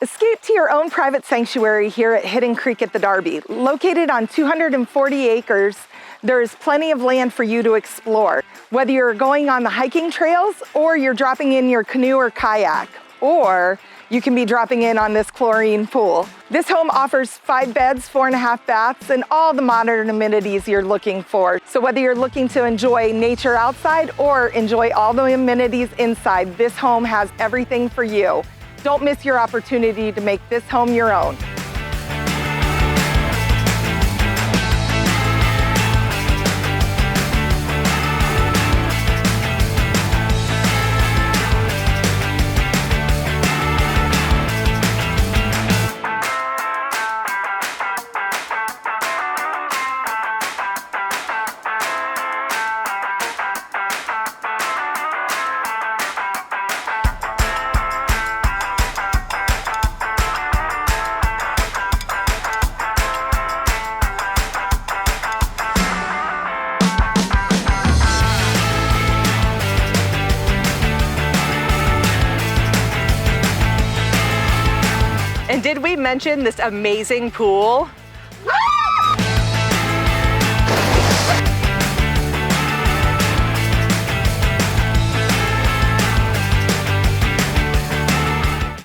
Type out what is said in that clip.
Escape to your own private sanctuary here at Hidden Creek at the Darby. Located on 240 acres, there is plenty of land for you to explore. Whether you're going on the hiking trails or you're dropping in your canoe or kayak, or you can be dropping in on this chlorine pool. This home offers 5 beds, 4.5 baths, and all the modern amenities you're looking for. So whether you're looking to enjoy nature outside or enjoy all the amenities inside, this home has everything for you. Don't miss your opportunity to make this home your own. And did we mention this amazing pool?